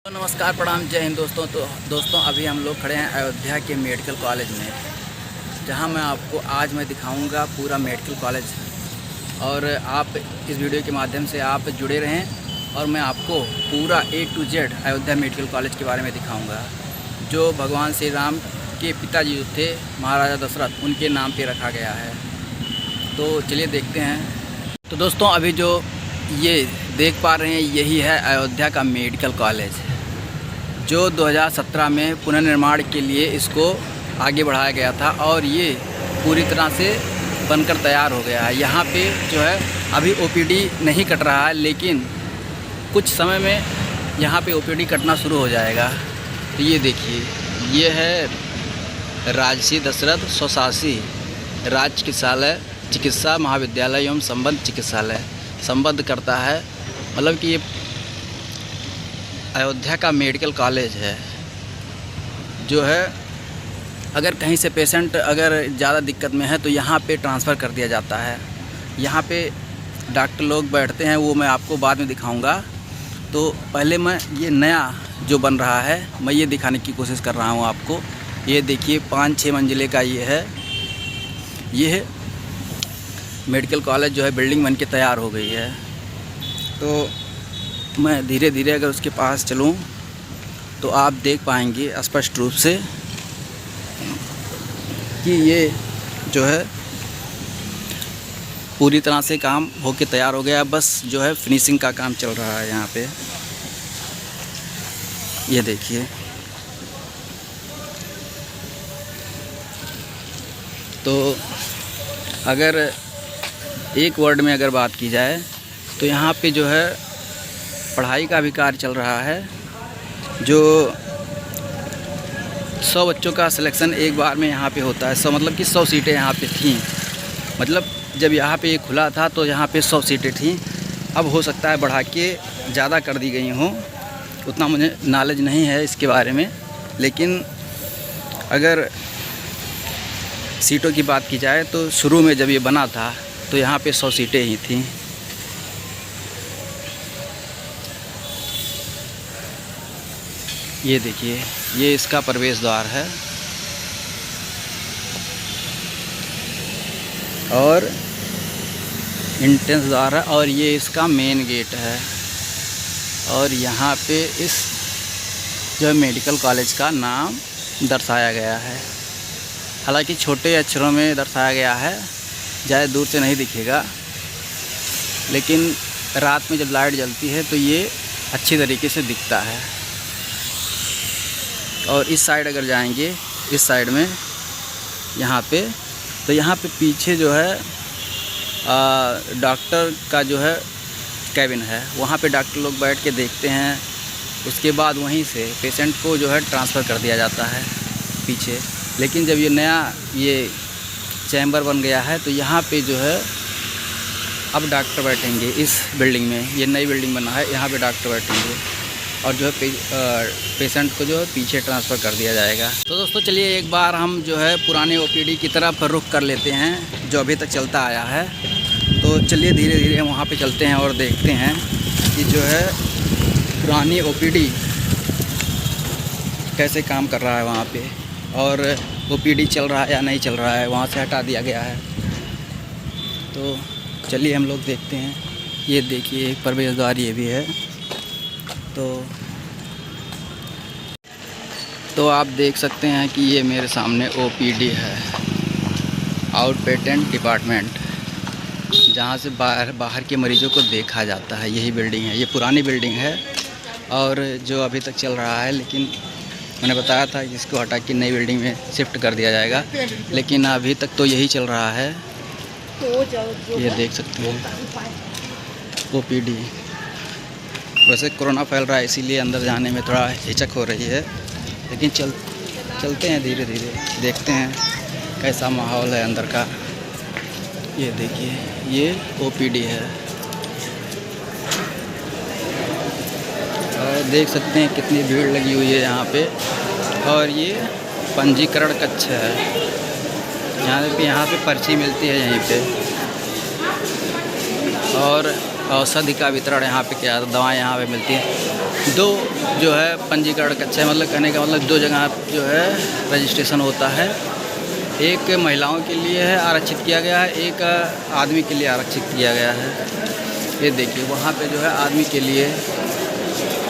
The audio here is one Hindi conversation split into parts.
तो नमस्कार, प्रणाम, जय हिंद दोस्तों। तो दोस्तों अभी हम लोग खड़े हैं अयोध्या के मेडिकल कॉलेज में, जहां मैं आपको आज मैं दिखाऊंगा पूरा मेडिकल कॉलेज। और आप इस वीडियो के माध्यम से आप जुड़े रहें और मैं आपको पूरा A to Z Ayodhya medical college के बारे में दिखाऊंगा, जो भगवान श्री राम के पिताजी जो थे महाराजा दशरथ, उनके नाम पे रखा गया है। तो चलिए देखते हैं। तो दोस्तों अभी जो ये देख पा रहे हैं यही है अयोध्या का मेडिकल कॉलेज, जो 2017 में पुनर्निर्माण के लिए इसको आगे बढ़ाया गया था और ये पूरी तरह से बनकर तैयार हो गया है। यहाँ पे जो है अभी OPD नहीं कट रहा है, लेकिन कुछ समय में यहाँ पे OPD कटना शुरू हो जाएगा। तो ये देखिए, ये है राजसी दशरथ स्वशासी राज चिकित्सा महाविद्यालय एवं संबद्ध चिकित्सालय संबद्ध करता है। मतलब कि ये अयोध्या का मेडिकल कॉलेज है, जो है अगर कहीं से पेशेंट अगर ज़्यादा दिक्कत में है तो यहाँ पे ट्रांसफ़र कर दिया जाता है। यहाँ पे डॉक्टर लोग बैठते हैं, वो मैं आपको बाद में दिखाऊंगा। तो पहले मैं ये नया जो बन रहा है मैं ये दिखाने की कोशिश कर रहा हूँ आपको। ये देखिए 5-6 मंजिले का ये है मेडिकल कॉलेज, जो है बिल्डिंग बन के तैयार हो गई है। तो मैं धीरे धीरे अगर उसके पास चलूं तो आप देख पाएंगे स्पष्ट रूप से कि ये जो है पूरी तरह से काम होके तैयार हो गया। बस जो है फिनिशिंग का काम चल रहा है यहाँ पे। ये देखिए, तो अगर एक वर्ड में अगर बात की जाए तो यहाँ पे जो है पढ़ाई का भी कार्य चल रहा है। जो 100 बच्चों का सिलेक्शन एक बार में यहाँ पे होता है। 100 मतलब कि 100 सीटें यहाँ पे थीं। मतलब जब यहाँ पे खुला था तो यहाँ पे 100 सीटें थीं। अब हो सकता है बढ़ा के ज़्यादा कर दी गई हों, उतना मुझे नॉलेज नहीं है इसके बारे में। लेकिन अगर सीटों की बात की जाए तो शुरू में जब ये बना था तो यहाँ पे 100 सीटें ही थीं। ये देखिए, ये इसका प्रवेश द्वार है और एंट्रेंस द्वार है, और ये इसका मेन गेट है। और यहाँ पे इस जो मेडिकल कॉलेज का नाम दर्शाया गया है। हालांकि छोटे अक्षरों में दर्शाया गया है, ज़्यादा दूर से नहीं दिखेगा, लेकिन रात में जब लाइट जलती है तो ये अच्छी तरीके से दिखता है। और इस साइड अगर जाएंगे, इस साइड में यहाँ पे, तो यहाँ पे पीछे जो है डॉक्टर का जो है कैबिन है। वहाँ पे डॉक्टर लोग बैठ के देखते हैं। उसके बाद वहीं से पेशेंट को जो है ट्रांसफ़र कर दिया जाता है पीछे। लेकिन जब ये नया ये चैम्बर बन गया है तो यहाँ पे जो है अब डॉक्टर बैठेंगे इस बिल्डिंग में। ये नई बिल्डिंग बना है, यहाँ पे डॉक्टर बैठेंगे और जो है पेशेंट को जो है पीछे ट्रांसफ़र कर दिया जाएगा। तो दोस्तों चलिए एक बार हम जो है पुराने OPD की तरफ रुख कर लेते हैं, जो अभी तक चलता आया है। तो चलिए धीरे धीरे हम वहाँ पे चलते हैं और देखते हैं कि जो है पुरानी OPD कैसे काम कर रहा है वहाँ पे, और OPD चल रहा है या नहीं चल रहा है, वहाँ से हटा दिया गया है। तो चलिए हम लोग देखते हैं। ये देखिए एक प्रवेश द्वार ये भी है। तो आप देख सकते हैं कि ये मेरे सामने OPD है, आउट पेटेंट डिपार्टमेंट, जहाँ से बाहर के मरीज़ों को देखा जाता है। यही बिल्डिंग है, ये पुरानी बिल्डिंग है और जो अभी तक चल रहा है। लेकिन मैंने बताया था कि इसको हटा के नई बिल्डिंग में शिफ्ट कर दिया जाएगा, लेकिन अभी तक तो यही चल रहा है। ये देख सकते हैं OPD। वैसे कोरोना फैल रहा है, इसीलिए अंदर जाने में थोड़ा हिचक हो रही है, लेकिन चलते हैं धीरे धीरे, देखते हैं कैसा माहौल है अंदर का। ये देखिए, ये OPD है और देख सकते हैं कितनी भीड़ लगी हुई है यहाँ पे। और ये पंजीकरण कक्ष है, यहाँ पे पर्ची मिलती है यहीं पे। और औषधि का वितरण यहाँ पे किया, दवाएं यहाँ पे मिलती हैं। दो जो है पंजीकरण कक्ष है, मतलब कहने का मतलब 2 जगह जो है रजिस्ट्रेशन होता है। एक महिलाओं के लिए है आरक्षित किया गया है, एक आदमी के लिए आरक्षित किया गया है। ये देखिए वहाँ पे जो है आदमी के लिए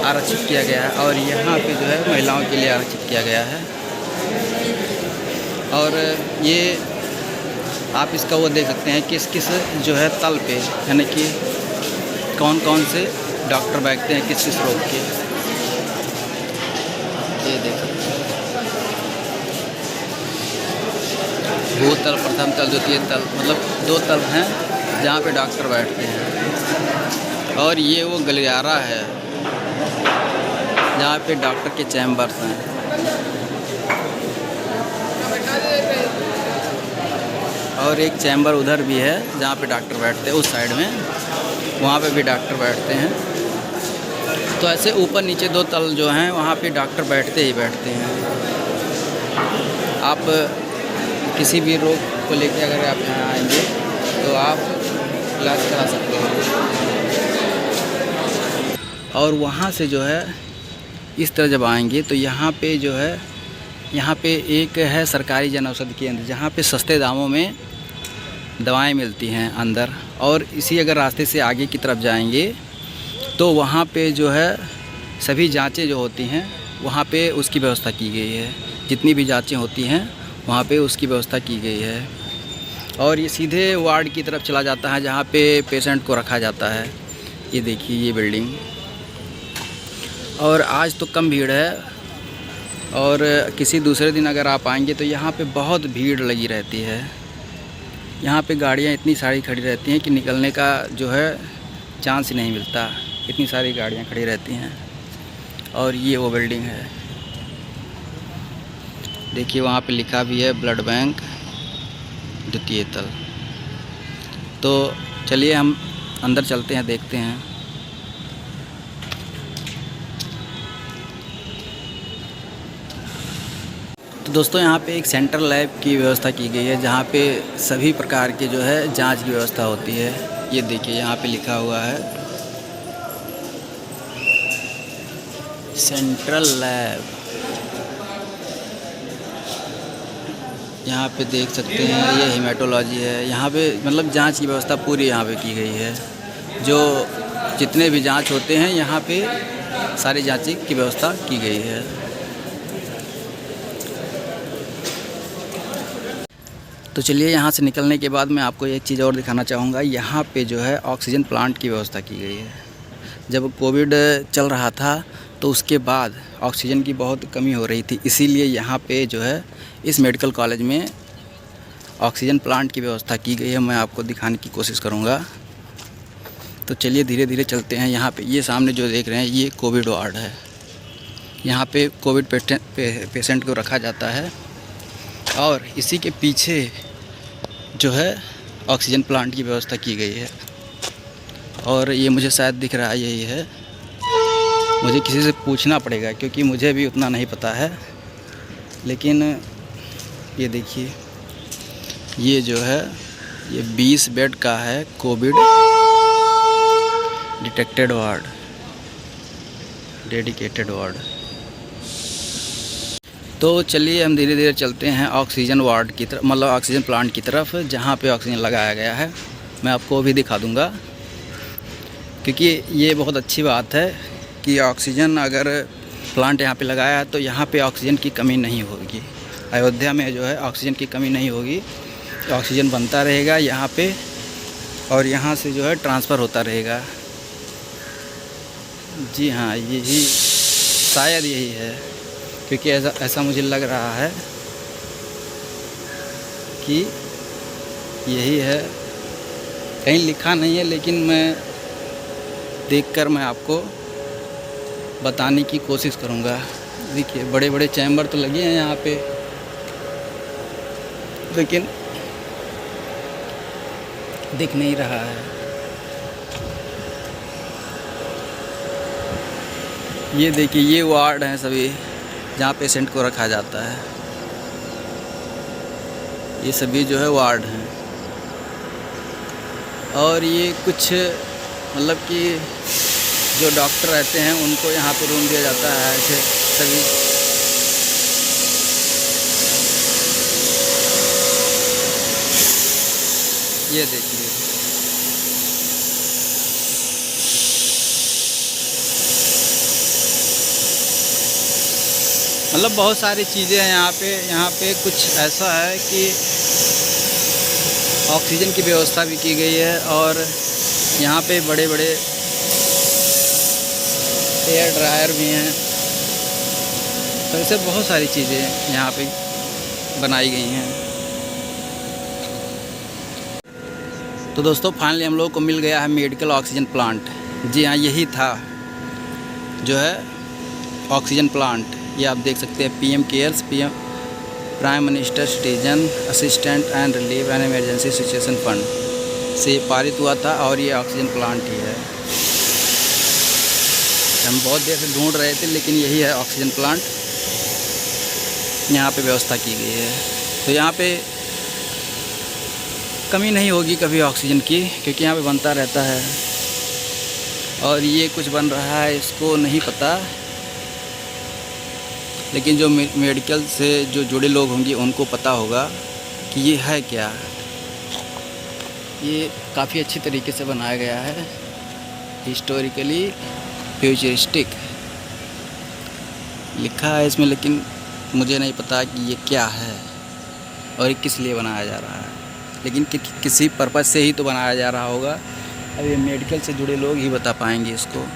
आरक्षित किया गया है और यहाँ पे जो है महिलाओं के लिए आरक्षित किया गया है। और ये आप इसका वो देख सकते हैं किस किस जो है तल पे, यानी कि कौन कौन से डॉक्टर बैठते हैं किस किस रोग के, ये देख सकते हैं। भूतल, प्रथम तल, द्वितीय तल, मतलब 2 तल हैं जहाँ पे डॉक्टर बैठते हैं। और ये वो गलियारा है जहाँ पे डॉक्टर के चैम्बर्स हैं। और एक चैम्बर उधर भी है जहाँ पे डॉक्टर बैठते हैं, उस साइड में, वहाँ पे भी डॉक्टर बैठते हैं। तो ऐसे ऊपर नीचे 2 तल जो हैं वहाँ पे डॉक्टर बैठते ही बैठते हैं। आप किसी भी रोग को लेकर अगर आप यहाँ आएंगे तो आप इलाज करा सकते हैं। और वहाँ से जो है इस तरह जब आएंगे तो यहाँ पे जो है, यहाँ पे एक है सरकारी जन औषधि केंद्र जहाँ पे सस्ते दामों में दवाएं मिलती हैं अंदर। और इसी अगर रास्ते से आगे की तरफ जाएंगे तो वहाँ पे जो है सभी जांचें जो होती हैं वहाँ पे उसकी व्यवस्था की गई है। जितनी भी जांचें होती हैं वहाँ पे उसकी व्यवस्था की गई है। और ये सीधे वार्ड की तरफ चला जाता है जहाँ पे पेशेंट को रखा जाता है। ये देखिए ये बिल्डिंग। और आज तो कम भीड़ है, और किसी दूसरे दिन अगर आप आएंगे तो यहाँ पे बहुत भीड़ लगी रहती है। यहाँ पे गाड़ियाँ इतनी सारी खड़ी रहती हैं कि निकलने का जो है चांस ही नहीं मिलता, इतनी सारी गाड़ियाँ खड़ी रहती हैं। और ये वो बिल्डिंग है, देखिए वहाँ पे लिखा भी है ब्लड बैंक 2 तल। तो चलिए हम अंदर चलते हैं, देखते हैं। तो दोस्तों यहाँ पे एक सेंट्रल लैब की व्यवस्था की गई है जहाँ पे सभी प्रकार के जो है जांच की व्यवस्था होती है। ये देखिए यहाँ पे लिखा हुआ है सेंट्रल लैब। यहाँ पे देख सकते हैं ये हेमेटोलॉजी है। यहाँ पे मतलब जांच की व्यवस्था पूरी यहाँ पे की गई है। जो जितने भी जांच होते हैं यहाँ पे सारी जांच की व्यवस्था की गई है। तो चलिए यहाँ से निकलने के बाद मैं आपको एक चीज़ और दिखाना चाहूँगा। यहाँ पे जो है ऑक्सीजन प्लांट की व्यवस्था की गई है। जब कोविड चल रहा था तो उसके बाद ऑक्सीजन की बहुत कमी हो रही थी, इसीलिए यहाँ पे जो है इस मेडिकल कॉलेज में ऑक्सीजन प्लांट की व्यवस्था की गई है। मैं आपको दिखाने की कोशिश करूँगा। तो चलिए धीरे धीरे चलते हैं। यहाँ पे ये सामने जो देख रहे हैं ये कोविड वार्ड है। यहाँ पे कोविड पेशेंट को रखा जाता है। और इसी के पीछे जो है ऑक्सीजन प्लांट की व्यवस्था की गई है। और ये मुझे शायद दिख रहा है यही है। मुझे किसी से पूछना पड़ेगा क्योंकि मुझे भी उतना नहीं पता है। लेकिन ये देखिए ये जो है ये 20 बेड का है Covid detected ward, dedicated ward. तो चलिए हम धीरे धीरे चलते हैं ऑक्सीजन वार्ड की तरफ, मतलब ऑक्सीजन प्लांट की तरफ, जहाँ पे ऑक्सीजन लगाया गया है। मैं आपको भी दिखा दूँगा क्योंकि ये बहुत अच्छी बात है कि ऑक्सीजन अगर प्लांट यहाँ पे लगाया है तो यहाँ पे ऑक्सीजन की कमी नहीं होगी। अयोध्या में जो है ऑक्सीजन की कमी नहीं होगी, ऑक्सीजन बनता रहेगा यहाँ पे और यहाँ से जो है ट्रांसफ़र होता रहेगा। जी हाँ, यही शायद यही है क्योंकि ऐसा मुझे लग रहा है कि यही है। कहीं लिखा नहीं है लेकिन मैं देखकर मैं आपको बताने की कोशिश करूँगा। देखिए बड़े बड़े चैम्बर तो लगे हैं यहाँ पे, लेकिन दिख नहीं रहा है। ये देखिए ये वार्ड हैं सभी जहाँ पेशेंट को रखा जाता है। ये सभी जो है वार्ड हैं। और ये कुछ मतलब कि जो डॉक्टर रहते हैं उनको यहाँ पे रूम दिया जाता है ऐसे सभी। ये देखिए, मतलब बहुत सारी चीज़ें हैं यहाँ पे। यहाँ पे कुछ ऐसा है कि ऑक्सीजन की व्यवस्था भी की गई है और यहाँ पे बड़े बड़े एयर ड्रायर भी हैं। तो ऐसे बहुत सारी चीज़ें यहाँ पे बनाई गई हैं। तो दोस्तों फाइनली हम लोग को मिल गया है मेडिकल ऑक्सीजन प्लांट। जी हाँ, यही था जो है ऑक्सीजन प्लांट। ये आप देख सकते हैं PM cares, PM prime minister citizen assistant and relief and emergency situation fund से पारित हुआ था और ये ऑक्सीजन प्लांट ही है। हम बहुत देर से ढूंढ रहे थे लेकिन यही है ऑक्सीजन प्लांट। यहाँ पे व्यवस्था की गई है, तो यहाँ पे कमी नहीं होगी कभी ऑक्सीजन की, क्योंकि यहाँ पे बनता रहता है। और ये कुछ बन रहा है इसको नहीं पता, लेकिन जो मेडिकल से जो जुड़े लोग होंगे उनको पता होगा कि ये है क्या। ये काफ़ी अच्छी तरीके से बनाया गया है, हिस्टोरिकली फ्यूचरिस्टिक लिखा है इसमें, लेकिन मुझे नहीं पता कि ये क्या है और ये किस लिए बनाया जा रहा है। लेकिन किसी पर्पज़ से ही तो बनाया जा रहा होगा। अब ये मेडिकल से जुड़े लोग ही बता पाएंगे इसको।